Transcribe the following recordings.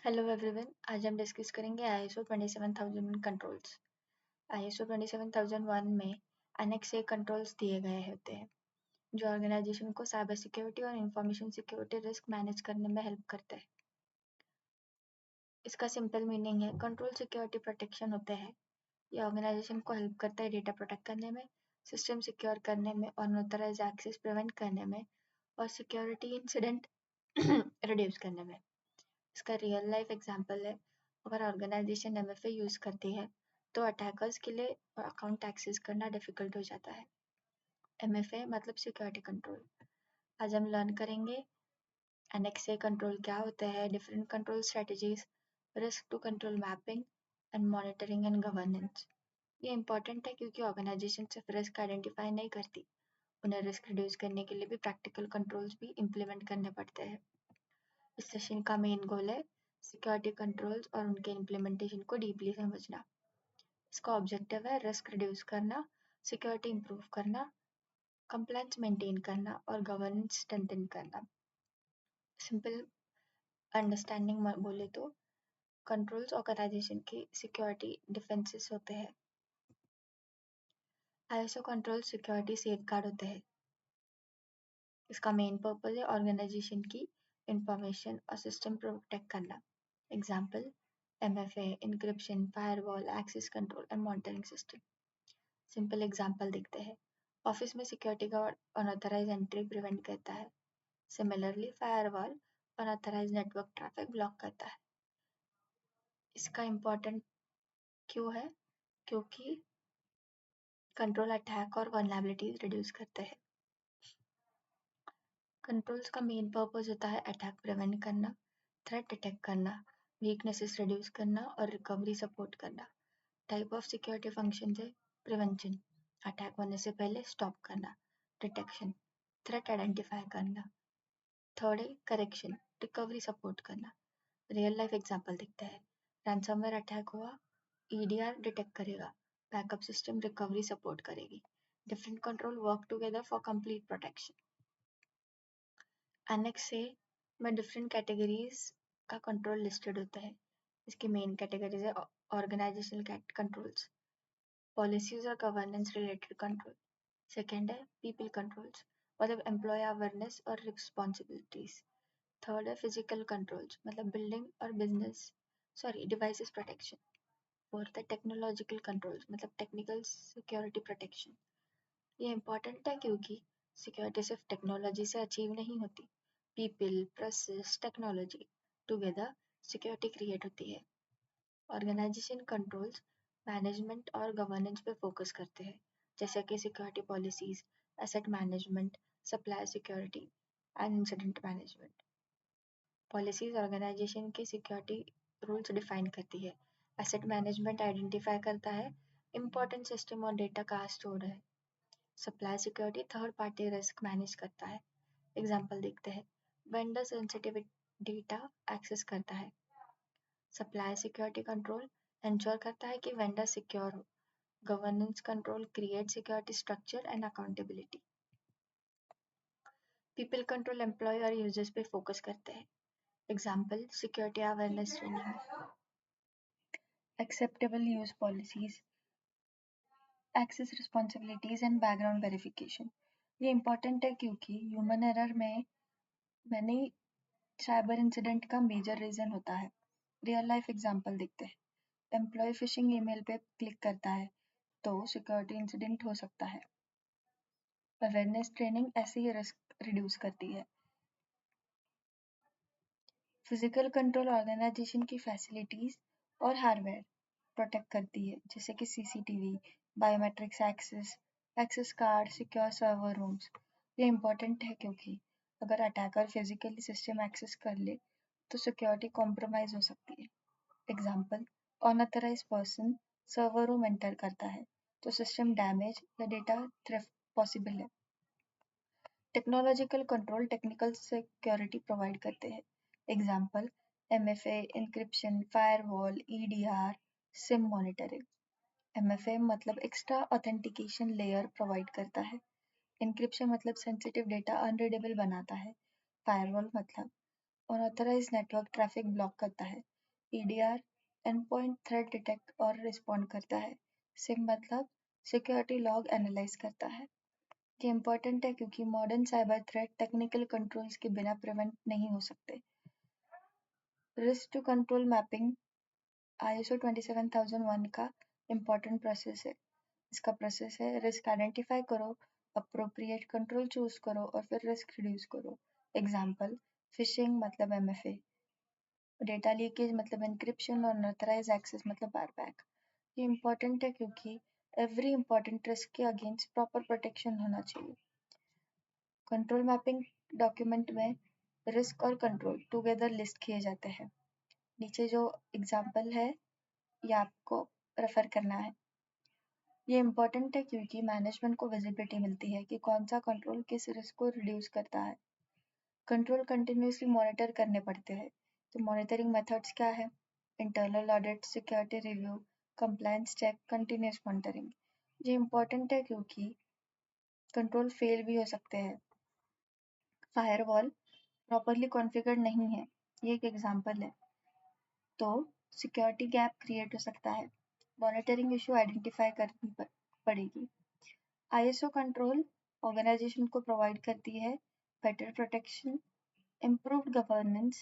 Hello everyone, आज हम discuss करेंगे ISO 27000 कंट्रोल्स। ISO 27001 में एनेक्स ए कंट्रोल्स दिए गए होते हैं जो ऑर्गेनाइजेशन को साइबर सिक्योरिटी और इंफॉर्मेशन सिक्योरिटी रिस्क मैनेज करने में हेल्प करते हैं। इसका सिंपल मीनिंग है कंट्रोल सिक्योरिटी प्रोटेक्शन होते हैं। ये ऑर्गेनाइजेशन को हेल्प करता है डेटा प्रोटेक्ट करने में, सिस्टम सिक्योर करने में, अनऑथराइज एक्सेस प्रिवेंट करने में और सिक्योरिटी इंसिडेंट रिड्यूस करने में। इसका रियल लाइफ एग्जांपल है, अगर ऑर्गेनाइजेशन MFA यूज करती है तो अटैकर्स के लिए अकाउंट एक्सेस करना डिफिकल्ट हो जाता है। MFA मतलब सिक्योरिटी कंट्रोल। आज हम लर्न करेंगे NXA कंट्रोल क्या होता है, different control strategies, risk to control mapping and monitoring and governance. ये इंपॉर्टेंट है क्योंकि ऑर्गेनाइजेशन सिर्फ रिस्क आइडेंटिफाई नहीं करती, उन्हें रिस्क रिड्यूस करने के लिए भी प्रैक्टिकल कंट्रोल्स भी इम्प्लीमेंट करने पड़ते हैं। इस सेशन का मेन गोल है सिक्योरिटी कंट्रोल्स और उनके इम्प्लीमेंटेशन को डीपली समझना। इसका ऑब्जेक्टिव है रिस्क रिड्यूस करना, सिक्योरिटी इंप्रूव करना, कंप्लायंस मेंटेन करना और गवर्नेंस स्ट्रेंथन करना। सिंपल अंडरस्टैंडिंग बोले तो कंट्रोल्स ऑर्गेनाइजेशन की सिक्योरिटी डिफेंसेस होते हैं। ISO कंट्रोल सिक्योरिटी सेफगार्ड होते हैं। इसका मेन पर्पस है ऑर्गेनाइजेशन की इंफॉर्मेशन और सिस्टम प्रोटेक्ट करना। Example MFA, encryption, firewall, access control and monitoring system. Simple example देखते हैं। ऑफिस में security guard unauthorise entry prevent करता है। Similarly firewall unauthorized network traffic block करता है। इसका इम्पोर्टेंट क्यों है? क्योंकि कंट्रोल अटैक और वल्नरेबिलिटीज रिड्यूस करते हैं। कंट्रोल्स का मेन पर्पस होता है अटैक प्रिवेंट करना, थ्रेट डिटेक्ट करना, वीकनेसेस रिड्यूस करना और रिकवरी सपोर्ट करना। टाइप ऑफ सिक्योरिटी फंक्शन है प्रिवेंशन, अटैक होने से पहले स्टॉप करना, डिटेक्शन, थ्रेट आइडेंटिफाई करना, थर्ड है करेक्शन, रिकवरी सपोर्ट करना। रियल लाइफ एग्जांपल देखते हैं। रैंसमवेयर अटैक हुआ, EDR डिटेक्ट करेगा, बैकअप सिस्टम रिकवरी सपोर्ट करेगी। Different control work together for complete protection. Annex A में डिफरेंट कैटेगरीज का कंट्रोल लिस्टेड होता है। इसकी मेन कैटेगरीज है ऑर्गेनाइजेशनल कंट्रोल्स, पॉलिसीज और गवर्नेंस रिलेटेड कंट्रोल। सेकेंड है पीपल कंट्रोल्स, मतलब एम्प्लॉय अवेयरनेस और रिस्पॉन्सिबिलिटीज। थर्ड है फिजिकल कंट्रोल्स, मतलब बिल्डिंग और डिवाइसेस प्रोटेक्शन। फोर्थ है टेक्नोलॉजिकल कंट्रोल्स, मतलब टेक्निकल सिक्योरिटी प्रोटेक्शन। ये इंपॉर्टेंट है क्योंकि सिक्योरिटी सिर्फ टेक्नोलॉजी से अचीव नहीं होती, people, process, technology together security create होती है। ऑर्गेनाइजेशन कंट्रोल्स मैनेजमेंट और गवर्नेंस पे फोकस करते हैं, जैसे कि security policies, asset management, supply security and incident management. Policies organization के सिक्योरिटी रूल्स डिफाइन करती है। एसेट मैनेजमेंट आइडेंटिफाई करता है इंपॉर्टेंट सिस्टम और डेटा कहाँ स्टोर्ड है। Supply security third party risk manage करता है। एग्जाम्पल देखते हैं। वेंडर सेंसिटिव डेटा एक्सेस करता है। सप्लाई सिक्योरिटी कंट्रोल इंश्योर करता है कि वेंडर सिक्योर हो। Governance control create security structure and accountability. People control employ और यूजर्स पे फोकस करते हैं। Example security awareness training, acceptable use policies, access responsibilities and background verification. ये इंपॉर्टेंट है क्योंकि ह्यूमन एरर में मैंने साइबर इंसिडेंट का मेजर रीजन होता है। रियल लाइफ एग्जांपल देखते हैं। एम्प्लॉय फिशिंग ईमेल पे क्लिक करता है तो सिक्योरिटी इंसिडेंट हो सकता है। अवेयरनेस ट्रेनिंग ऐसे ही रिस्क रिड्यूस करती है। फिजिकल कंट्रोल ऑर्गेनाइजेशन की फैसिलिटीज और हार्डवेयर प्रोटेक्ट करती है, जैसे कि CCTV, biometrics access, access card, secure server rooms. ये इंपॉर्टेंट है क्योंकि अगर अटैकर फिजिकली सिस्टम एक्सेस कर ले तो सिक्योरिटी कॉम्प्रोमाइज हो सकती है। Example unauthorise person server room enter करता है तो सिस्टम डैमेज या डेटा थ्रेफ्ट पॉसिबल है। Technological control technical security provide करते हैं। Example MFA, encryption, firewall, EDR, SIM monitoring। MFA मतलब एक्स्ट्रा ऑथेंटिकेशन लेयर प्रोवाइड करता है। encryption मतलब सेंसिटिव डेटा अनरीडेबल बनाता है। firewall मतलब अनऑथराइज नेटवर्क ट्रैफिक ब्लॉक करता है। EDR endpoint threat डिटेक्ट और रिस्पॉन्ड करता है। SIEM मतलब सिक्योरिटी लॉग एनालाइज करता है। ये इम्पोर्टेंट है क्योंकि modern cyber threat technical controls के बिना प्रिवेंट नहीं हो सकते। Risk to control mapping ISO 27001 का इम्पोर्टेंट प्रोसेस है। इसका प्रोसेस है रिस्क आइडेंटिफाई करो, अप्रोप्रिएट कंट्रोल चूज करो और फिर रिस्क रिड्यूस करो। एग्जाम्पल फिशिंग मतलब MFA, डेटा लीकेज मतलब एन्क्रिप्शन और अनऑथराइज एक्सेस मतलब बैकबैक। ये इम्पोर्टेंट है क्योंकि एवरी इम्पोर्टेंट रिस्क के अगेंस्ट प्रॉपर प्रोटेक्शन होना चाहिए। कंट्रोल मैपिंग डॉक्यूमेंट में रिस्क और कंट्रोल टुगेदर लिस्ट किए जाते हैं। नीचे जो एग्जाम्पल है ये आपको रेफर करना है। ये इम्पोर्टेंट है क्योंकि मैनेजमेंट को विजिबिलिटी मिलती है कि कौन सा कंट्रोल किस रिस्क को रिड्यूस करता है। कंट्रोल कंटिन्यूसली मॉनिटर करने पड़ते हैं। तो मॉनिटरिंग मेथड्स क्या है? Internal audit, security review, compliance check, continuous monitoring. ये इम्पोर्टेंट है क्योंकि कंट्रोल फेल भी हो सकते हैं। फायरवॉल प्रॉपरली कॉन्फ़िगर्ड नहीं है, ये एक एग्जांपल है, तो सिक्योरिटी गैप क्रिएट हो सकता है। मॉनिटरिंग इशू आइडेंटिफाई करनी पड़ेगी। ISO कंट्रोल ऑर्गेनाइजेशन को प्रोवाइड करती है better protection, improved governance,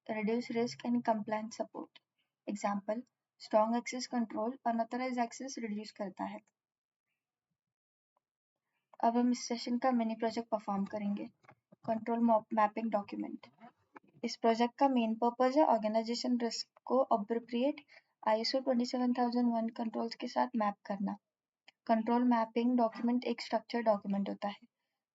reduce risk and compliance support. Example, strong access control unauthorized access reduce करता है। अब हम इस सेशन का मिनी प्रोजेक्ट परफॉर्म करेंगे। Control mapping document. इस प्रोजेक्ट का मेन पर्पज है ऑर्गेनाइजेशन रिस्क को अप्रोप्रिएट ISO 27001 कंट्रोल्स के साथ मैप करना। कंट्रोल मैपिंग डॉक्यूमेंट एक स्ट्रक्चर डॉक्यूमेंट होता है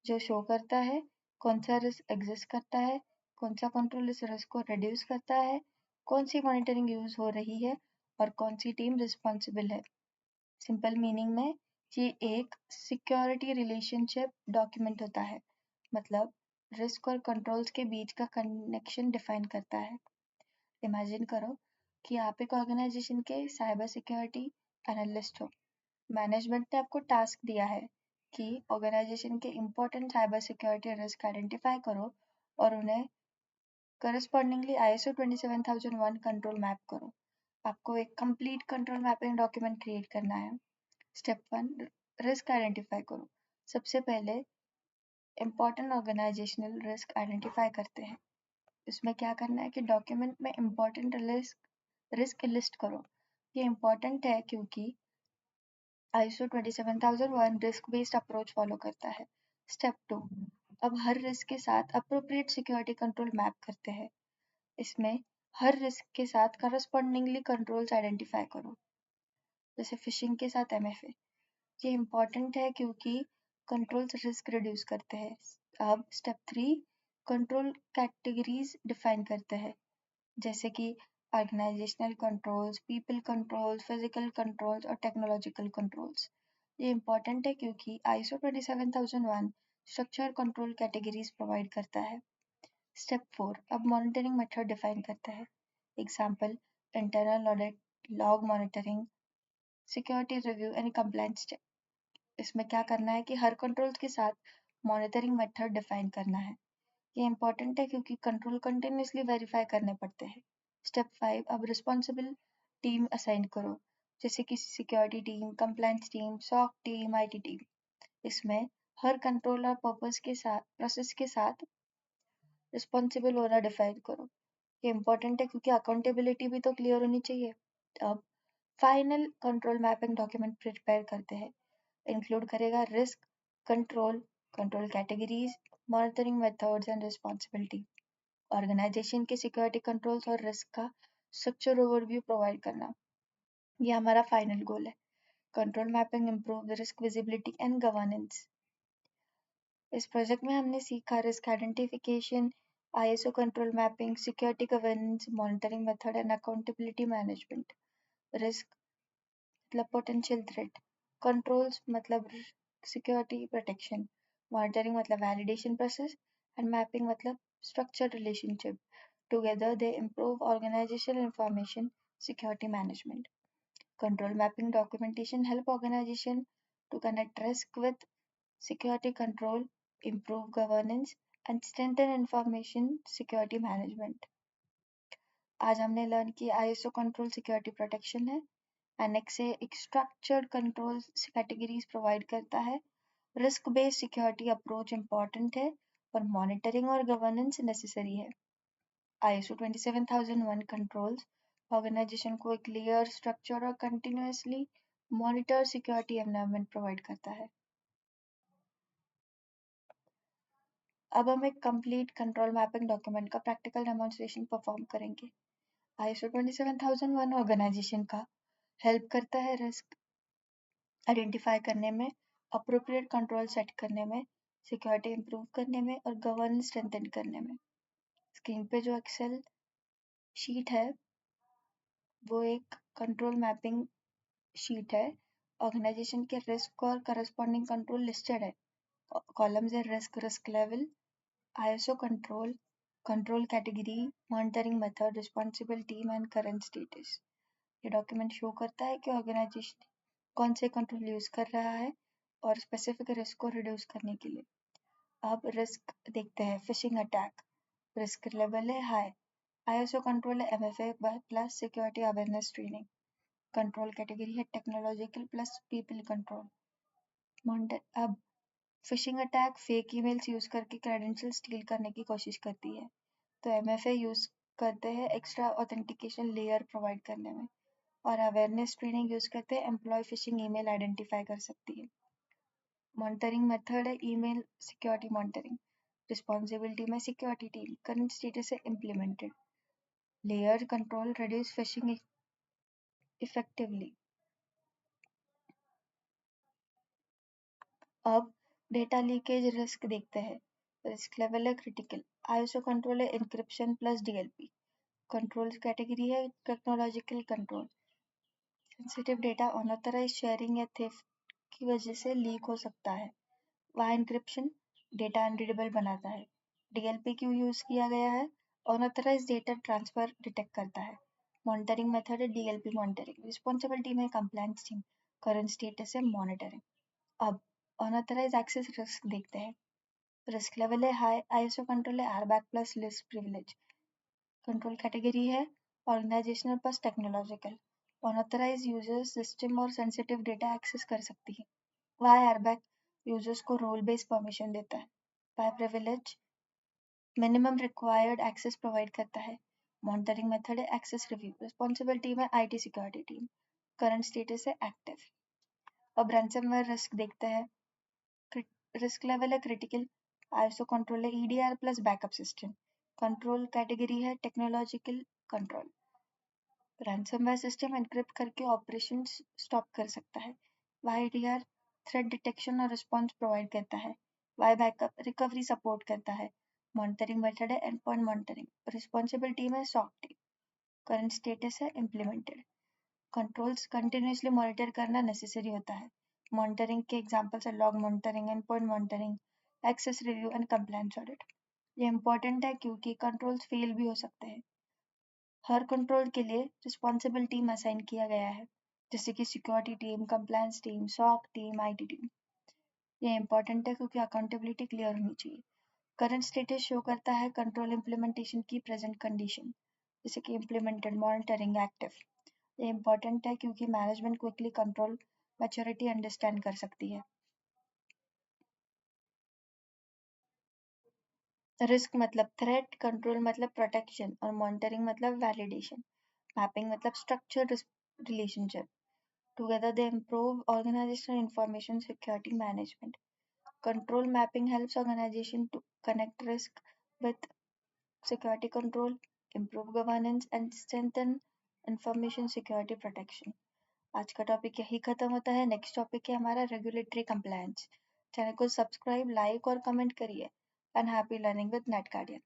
जो शो करता है कौन सा रिस्क एग्जिस्ट करता है, कौन सा कंट्रोल इस रिस्क को रिड्यूस करता है, कौन सी मॉनिटरिंग यूज हो रही है और कौन सी टीम रिस्पॉन्सिबल है। सिंपल मीनिंग में ये एक सिक्योरिटी रिलेशनशिप डॉक्यूमेंट होता है, मतलब रिस्क और कंट्रोल्स के बीच का कनेक्शन डिफाइन करता है। इमेजिन करो कि आप एक ऑर्गेनाइजेशन के साइबर सिक्योरिटी एनालिस्ट हो। मैनेजमेंट ने आपको टास्क दिया है कि ऑर्गेनाइजेशन के important cyber security risk identify करो और उन्हें करस्पॉन्डिंगली ISO 27001 कंट्रोल मैप करो। आपको एक complete control mapping document create करना है। स्टेप 1, रिस्क आइडेंटिफाई करो। सबसे पहले इम्पोर्टेंट ऑर्गेनाइजेशनल रिस्क आइडेंटिफाई करते हैं। इसमें क्या करना है कि डॉक्यूमेंट में इम्पोर्टेंट रिस्क लिस्ट करो। ये इम्पोर्टेंट है क्योंकि ISO 27001 risk based approach follow करता है। स्टेप 2, अब हर रिस्क के साथ अप्रोप्रिएट सिक्योरिटी कंट्रोल मैप करते हैं। इसमें हर रिस्क के साथ करस्पॉन्डिंगली कंट्रोल्स आइडेंटिफाई करो, जैसे फिशिंग के साथ MFA। ये इम्पोर्टेंट है क्योंकि कंट्रोल्स रिस्क रिड्यूस करते हैं। अब स्टेप 3, कंट्रोल कैटेगरीज डिफाइन करते हैं, जैसे कि organisational controls, people controls, physical controls और टेक्नोलॉजिकल कंट्रोल्स। ये इम्पोर्टेंट है क्योंकि ISO 27001 structure control categories provide करता है। स्टेप 4, अब मॉनिटरिंग मेथड डिफाइन करता है। Example, internal audit, log monitoring, security review and compliance check. इसमें क्या करना है कि हर कंट्रोल के साथ मॉनिटरिंग मेथड डिफाइन करना है। ये इम्पोर्टेंट है क्योंकि कंट्रोल कंटिन्यूसली वेरीफाई करने पड़ते हैं। स्टेप 5, अब रिस्पॉन्सिबल टीम असाइन करो, जैसे कि security team, compliance team, SOC team, IT team. इसमें हर कंट्रोल और पर्पस के साथ प्रोसेस के साथ रिस्पॉन्सिबल होना डिफाइन करो। ये इम्पोर्टेंट है क्योंकि अकाउंटेबिलिटी भी तो क्लियर होनी चाहिए। अब final control mapping document prepare करते हैं। इंक्लूड करेगा risk, control, control categories, monitoring methods and responsibility, organisation के सिक्योरिटी कंट्रोल्स और रिस्क का स्ट्रक्चर ओवरव्यू प्रोवाइड करना। ये हमारा फाइनल गोल है। Control mapping improve the risk visibility and governance. इस प्रोजेक्ट में हमने सीखा risk identification, ISO control mapping, security governance, monitoring method and accountability management. Risk मतलब पोटेंशियल थ्रेट, कंट्रोल्स मतलब सिक्योरिटी प्रोटेक्शन, मॉनिटरिंग मतलब वैलिडेशन प्रोसेस एंड मैपिंग मतलब structured relationship. Together they improve organizational information security management. Control mapping documentation help organization to connect risk with security control, improve governance, and strengthen information security management. आज हमने learn किया ISO control security protection है। Annex ए एक structured control categories provide करता है। Risk based security approach important है और monitoring और गवर्नेंस नेसेसरी है। ISO 27001 कंट्रोल्स ऑर्गेनाइजेशन को एक क्लियर स्ट्रक्चर और continuously monitor security environment provide करता है। अब हम एक कंप्लीट कंट्रोल मैपिंग डॉक्यूमेंट का प्रैक्टिकल डेमोन्स्ट्रेशन परफॉर्म करेंगे। ISO 27001 ऑर्गेनाइजेशन का हेल्प करता है रिस्क आइडेंटिफाई करने में, अप्रोप्रिएट कंट्रोल सेट करने में, सिक्योरिटी इंप्रूव करने में और गवर्नेंस स्ट्रेंथन करने में। स्क्रीन पे जो एक्सेल शीट है वो एक कंट्रोल मैपिंग शीट है। ऑर्गेनाइजेशन के रिस्क और करस्पॉन्डिंग कंट्रोल लिस्टेड है। कॉलम्स है risk level, ISO control, control category, monitoring method, responsible team and current status. ये डॉक्यूमेंट शो करता है कि ऑर्गेनाइजेशन कौन से कंट्रोल यूज कर रहा है और स्पेसिफिक रिस्क को रिड्यूस करने के लिए। अब रिस्क देखते हैं। फिशिंग अटैक, रिस्क लेवल है हाई। ISO कंट्रोल है MFA plus security awareness training. Control category है टेक्नोलॉजिकल प्लस पीपल कंट्रोल। अब phishing attack fake emails use करके क्रेडेंशियल स्टील करने की कोशिश करती है, तो MFA यूज करते हैं एक्स्ट्रा ऑथेंटिकेशन लेयर प्रोवाइड करने में, और अवेयरनेस ट्रेनिंग यूज करते हैं एम्प्लॉय फिशिंग ईमेल आइडेंटिफाई कर सकती है। मॉनिटरिंग मेथड है ईमेल सिक्योरिटी मॉनिटरिंग। रिस्पॉन्सिबिलिटी में सिक्योरिटी टीम, करंट स्टेटस है implemented. Layer control reduce phishing effectively. अब डेटा लीकेज रिस्क देखते हैं। रिस्क लेवल है क्रिटिकल। ISO कंट्रोल है encryption plus DLP। Control category है technological control. Sensitive data unauthorised sharing या theft की वजह से लीक हो सकता है। वहाँ इंक्रिप्शन डेटा अनरीडेबल बनाता है। DLP क्यों यूज किया गया है? अनऑथराइज्ड डेटा ट्रांसफर डिटेक्ट करता है। मॉनिटरिंग मेथड है DLP मॉनिटरिंग। रिस्पॉन्सिबिलिटी में कंप्लायंस टीम, करंट स्टेटस है मॉनिटरिंग। अब अनऑथराइज्ड एक्सेस रिस्क देखते हैं। रिस्क लेवल है हाई। ISO कंट्रोल है RBAC plus least privilege. Control category है organisational plus technological. Unauthorised users system और सेंसिटिव डेटा एक्सेस कर सकती है। वाई एयरबैग यूजर्स को रोल बेस्ड परमिशन देता है। Why privilege minimum required access provide करता है। मॉनिटरिंग मेथड है एक्सेस रिव्यू। रिस्पॉन्सिबल टीम है IT security team. Current status है एक्टिव। अब रैंसमवेयर रिस्क देखते हैं। रिस्क लेवल है क्रिटिकल। ISO कंट्रोल है EDR plus backup system. Control category है technological control. Ransomware system encrypt करके ऑपरेशन स्टॉप कर सकता है। YDR थ्रेट डिटेक्शन और रिस्पॉन्स प्रोवाइड करता है। वाई बैकअप रिकवरी सपोर्ट करता है। मॉनिटरिंग मेथड है end point monitoring. Responsible team है SOC टीम। करंट स्टेटस है इम्प्लीमेंटेड। कंट्रोल्स कंटिन्यूसली मॉनिटर करना नेसेसरी होता है। मॉनिटरिंग के एग्जांपल्स है log monitoring, and point monitoring, access review and compliance audit. ये इंपॉर्टेंट है क्योंकि कंट्रोल्स फेल भी हो सकते हैं। हर कंट्रोल के लिए रिस्पॉन्सिबल टीम असाइन किया गया है, जैसे कि security team, compliance team, SOC team, IT team. ये इंपॉर्टेंट है क्योंकि अकाउंटेबिलिटी क्लियर होनी चाहिए। करंट स्टेटस शो करता है कंट्रोल इम्प्लीमेंटेशन की प्रेजेंट कंडीशन, जैसे कि इम्प्लीमेंटेड, मॉनिटरिंग, एक्टिव। ये इंपॉर्टेंट है क्योंकि management quickly control maturity understand कर सकती है। रिस्क मतलब थ्रेट, कंट्रोल मतलब प्रोटेक्शन और मॉनिटरिंग मतलब वैलिडेशन। मैपिंग मतलब structure relationship. Together they improve organizational information security management. Control mapping helps organization to connect risk with security control, improve governance and strengthen information security protection. आज का topic यही खत्म होता है। Next topic है हमारा regulatory compliance. Channel को subscribe, like और कमेंट करिए। And happy learning with net guardian.